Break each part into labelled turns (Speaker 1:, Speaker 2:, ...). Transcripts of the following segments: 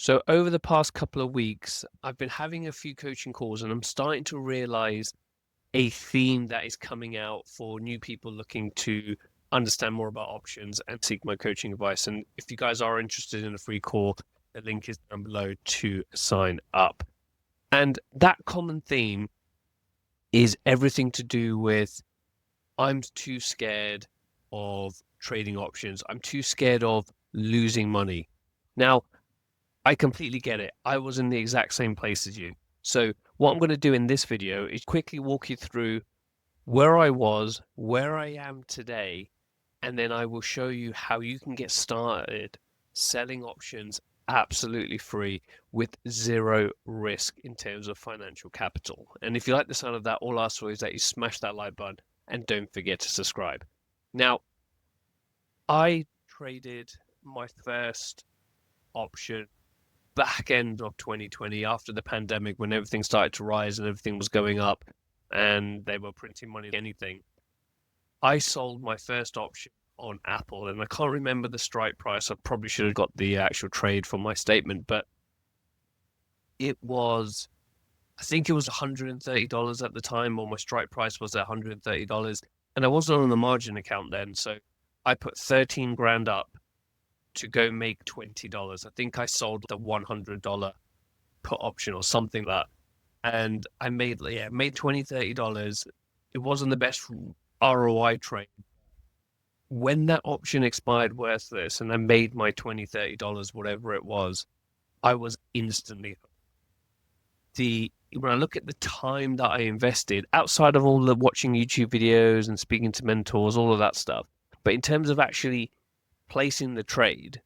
Speaker 1: So over the past couple of weeks, I've been having a few coaching calls and I'm starting to realize a theme that is coming out for new people looking to understand more about options and seek my coaching advice. And if you guys are interested in a free call, the link is down below to sign up. And that common theme is everything to do with I'm too scared of trading options. I'm too scared of losing money. Now, I completely get it. I was in the exact same place as you. So what I'm going to do in this video is quickly walk you through where I was, where I am today, and then I will show you how you can get started selling options absolutely free with zero risk in terms of financial capital. And if you like the sound of that, all I ask for is that you smash that like button and don't forget to subscribe. Now, I traded my first option back end of 2020 after the pandemic when everything started to rise and everything was going up and they were printing money anything. I sold my first option on Apple and I can't remember the strike price. I probably should have got the actual trade for my statement, but it was, I think it was $130 at the time, or my strike price was $130. And I wasn't on the margin account then, so I put 13 grand up to go make $20. I think I sold the $100 put option or something like that. And I made $20-$30. It wasn't the best ROI trade. When that option expired worthless and I made my $20-$30, whatever it was, I was instantly when I look at the time that I invested, outside of all the watching YouTube videos and speaking to mentors, all of that stuff, but in terms of actually placing the trade,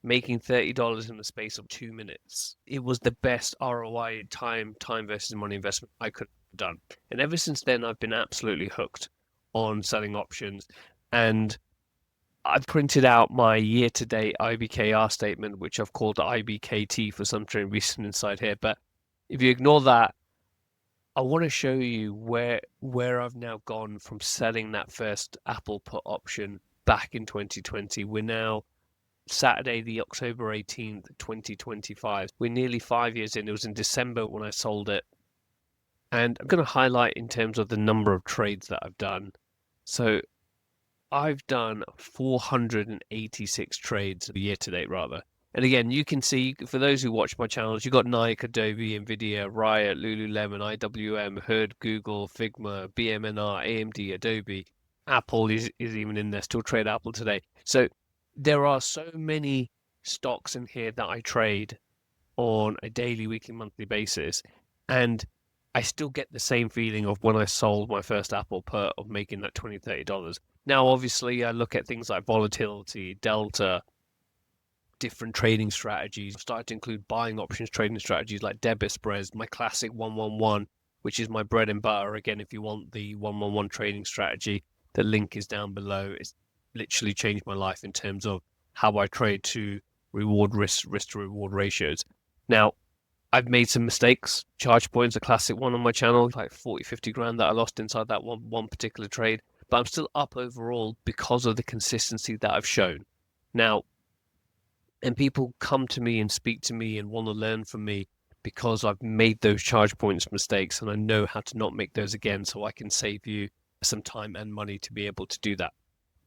Speaker 1: making $30 in the space of 2 minutes, it was the best ROI time versus money investment I could have done. And ever since then, I've been absolutely hooked on selling options. And I've printed out my year-to-date IBKR statement, which I've called the IBKT for some reason inside here. But if you ignore that, I want to show you where I've now gone from selling that first Apple put option back in 2020. We're now Saturday, the October 18th, 2025. We're nearly 5 years in. It was in December when I sold it. And I'm going to highlight in terms of the number of trades that I've done. So I've done 486 trades year to date, rather. And again, you can see, for those who watch my channels, you've got Nike, Adobe, Nvidia, Riot, Lululemon, IWM, Herd, Google, Figma, BMNR, AMD, Adobe. Apple is even in there, still trade Apple today. So there are so many stocks in here that I trade on a daily, weekly, monthly basis. And I still get the same feeling of when I sold my first Apple put of making that $20-$30. Now, obviously, I look at things like volatility, delta, different trading strategies. I've started to include buying options trading strategies like debit spreads, my classic 111, which is my bread and butter. Again, if you want the 111 trading strategy, the link is down below. It's literally changed my life in terms of how I trade to reward risk to reward ratios. Now, I've made some mistakes. Charge points, a classic one on my channel, like 40-50 grand that I lost inside that one particular trade. But I'm still up overall because of the consistency that I've shown. Now, and people come to me and speak to me and want to learn from me because I've made those charge points mistakes and I know how to not make those again, so I can save you some time and money to be able to do that.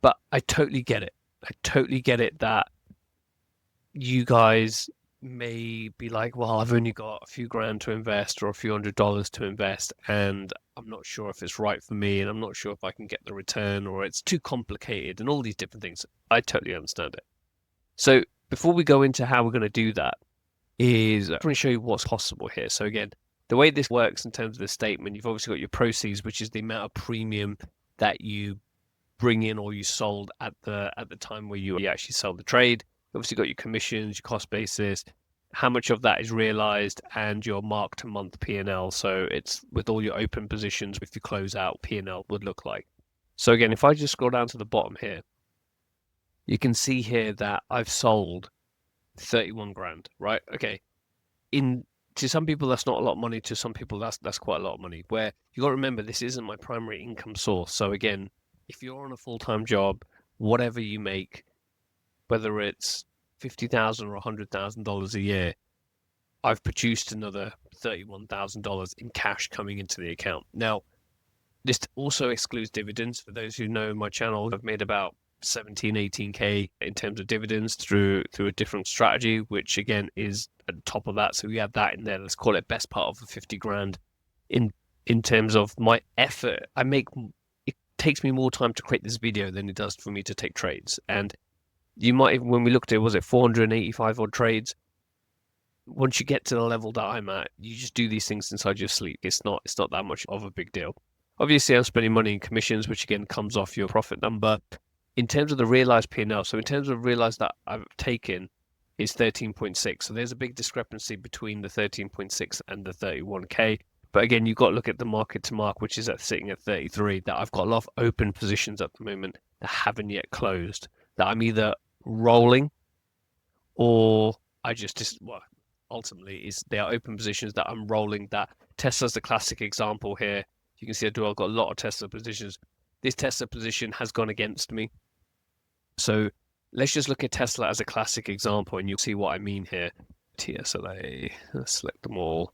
Speaker 1: But I totally get it. I totally get it that you guys may be like, well, I've only got a few grand to invest or a few $100s to invest, and I'm not sure if it's right for me, and I'm not sure if I can get the return, or it's too complicated, and all these different things. I totally understand it. So before we go into how we're going to do that, is I'm going to show you what's possible here. So again, the way this works in terms of the statement, you've obviously got your proceeds, which is the amount of premium that you bring in or you sold at the time where you actually sell the trade. You've obviously got your commissions, your cost basis, how much of that is realized, and your mark to month P&L. So it's with all your open positions, if you close out, P&L would look like. So again, if I just scroll down to the bottom here, you can see here that I've sold 31 grand, right? Okay. To some people, that's not a lot of money. To some people, that's quite a lot of money. Where you got to remember, this isn't my primary income source. So again, if you're on a full-time job, whatever you make, whether it's $50,000 or $100,000 a year, I've produced another $31,000 in cash coming into the account. Now, this also excludes dividends. For those who know my channel, I've made about 17, 18K in terms of dividends through a different strategy, which again is at the top of that. So we have that in there. Let's call it best part of the 50 grand in terms of my effort. It takes me more time to create this video than it does for me to take trades. And you might even, when we looked at it, was it 485 odd trades? Once you get to the level that I'm at, you just do these things inside your sleep. It's not that much of a big deal. Obviously, I'm spending money in commissions, which again comes off your profit number. In terms of the realized P&L, so in terms of realized that I've taken is 13.6. So there's a big discrepancy between the 13.6 and the 31K. But again, you've got to look at the market to mark, which is sitting at 33, that I've got a lot of open positions at the moment that haven't yet closed, that I'm either rolling or I well, ultimately is they are open positions that I'm rolling. That Tesla's the classic example here. You can see I've got a lot of Tesla positions. This Tesla position has gone against me. So let's just look at Tesla as a classic example and you'll see what I mean here. TSLA, let's select them all.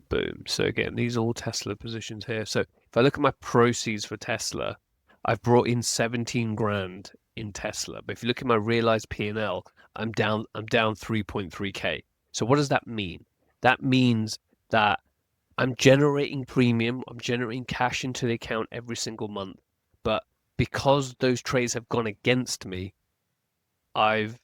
Speaker 1: Boom. So again, these are all Tesla positions here. So if I look at my proceeds for Tesla, I've brought in 17 grand in Tesla. But if you look at my realized P&L, I'm down 3.3K. So what does that mean? That means that I'm generating premium, I'm generating cash into the account every single month. But because those trades have gone against me, I'm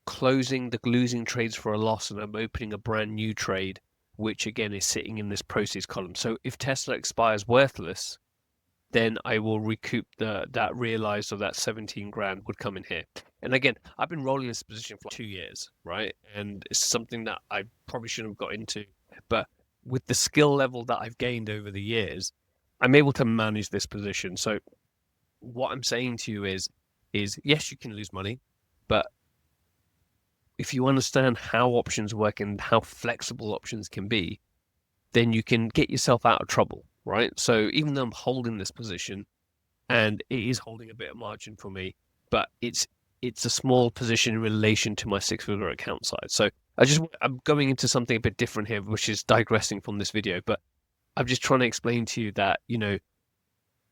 Speaker 1: closing the losing trades for a loss and I'm opening a brand new trade, which again is sitting in this proceeds column. So if Tesla expires worthless, then I will recoup that realized, or that 17 grand would come in here. And again, I've been rolling this position for 2 years, right? And it's something that I probably shouldn't have got into. But with the skill level that I've gained over the years, I'm able to manage this position. So what I'm saying to you is yes, you can lose money, but if you understand how options work and how flexible options can be, then you can get yourself out of trouble, right? So even though I'm holding this position and it is holding a bit of margin for me, but it's a small position in relation to my 6-figure account size. So I'm going into something a bit different here, which is digressing from this video, but I'm just trying to explain to you that,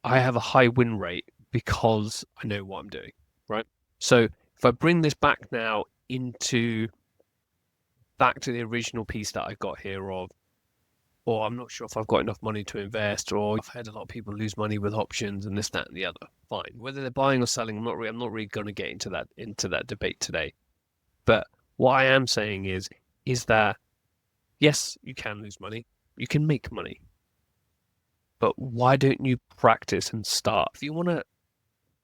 Speaker 1: I have a high win rate because I know what I'm doing, right? So if I bring this back now back to the original piece that I got here of, or I'm not sure if I've got enough money to invest, or I've heard a lot of people lose money with options and this, that, and the other. Fine. Whether they're buying or selling, I'm not really going to get into that debate today. But what I am saying is that yes, you can lose money, you can make money, but why don't you practice and start? If you want to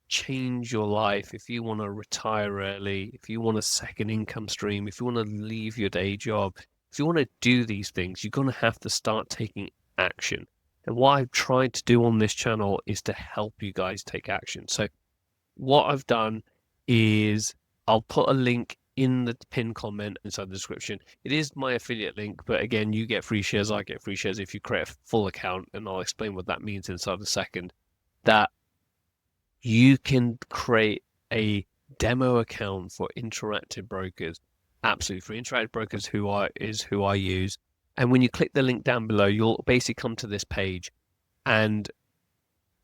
Speaker 1: change your life, if you want to retire early, if you want a second income stream, if you want to leave your day job, if you want to do these things, you're going to have to start taking action. And what I've tried to do on this channel is to help you guys take action. So what I've done is I'll put a link in the pinned comment inside the description. It is my affiliate link, but again, you get free shares, I get free shares if you create a full account, and I'll explain what that means inside a second. That you can create a demo account for Interactive Brokers, absolutely free. Interactive Brokers is who I use. And when you click the link down below, you'll basically come to this page, and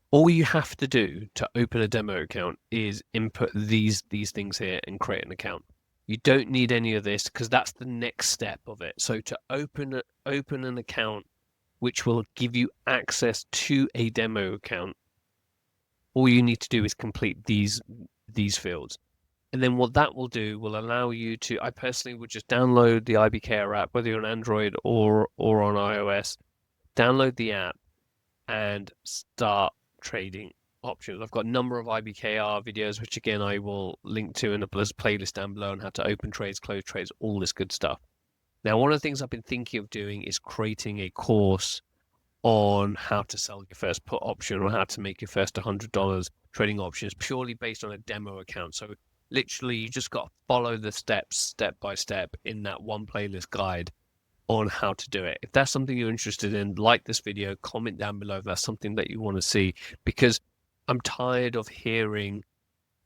Speaker 1: all you have to do to open a demo account is input these things here and create an account. You don't need any of this because that's the next step of it. So to open an account which will give you access to a demo account, all you need to do is complete these fields. And then what that will do will allow you to, I personally would just download the IBKR app, whether you're on Android or on iOS, download the app and start trading options. I've got a number of IBKR videos, which again, I will link to in a playlist down below on how to open trades, close trades, all this good stuff. Now, one of the things I've been thinking of doing is creating a course on how to sell your first put option or how to make your first $100 trading options purely based on a demo account. So literally you just got to follow the steps step by step in that one playlist guide on how to do it. If that's something you're interested in, like this video, comment down below if that's something that you want to see, because I'm tired of hearing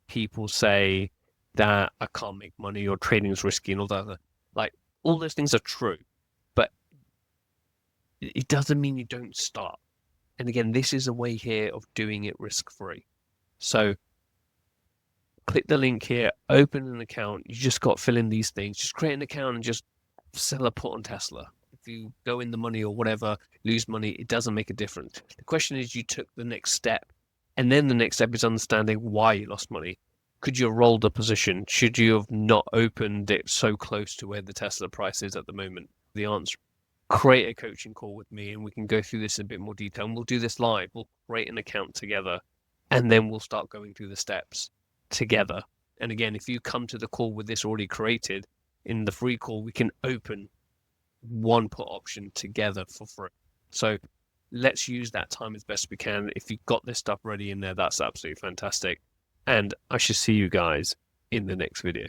Speaker 1: people say that I can't make money or trading is risky and all that. Like, all those things are true, but it doesn't mean you don't start. And again, this is a way here of doing it risk-free. So click the link here, open an account. You just got to fill in these things. Just create an account and just sell a put on Tesla. If you go in the money or whatever, lose money, it doesn't make a difference. The question is, you took the next step. And then the next step is understanding why you lost money. Could you have rolled the position? Should you have not opened it so close to where the Tesla price is at the moment? The answer: create a coaching call with me and we can go through this in a bit more detail. And we'll do this live. We'll create an account together and then we'll start going through the steps together. And again, if you come to the call with this already created, in the free call, we can open one put option together for free. So let's use that time as best we can. If you've got this stuff ready in there, that's absolutely fantastic. And I shall see you guys in the next video.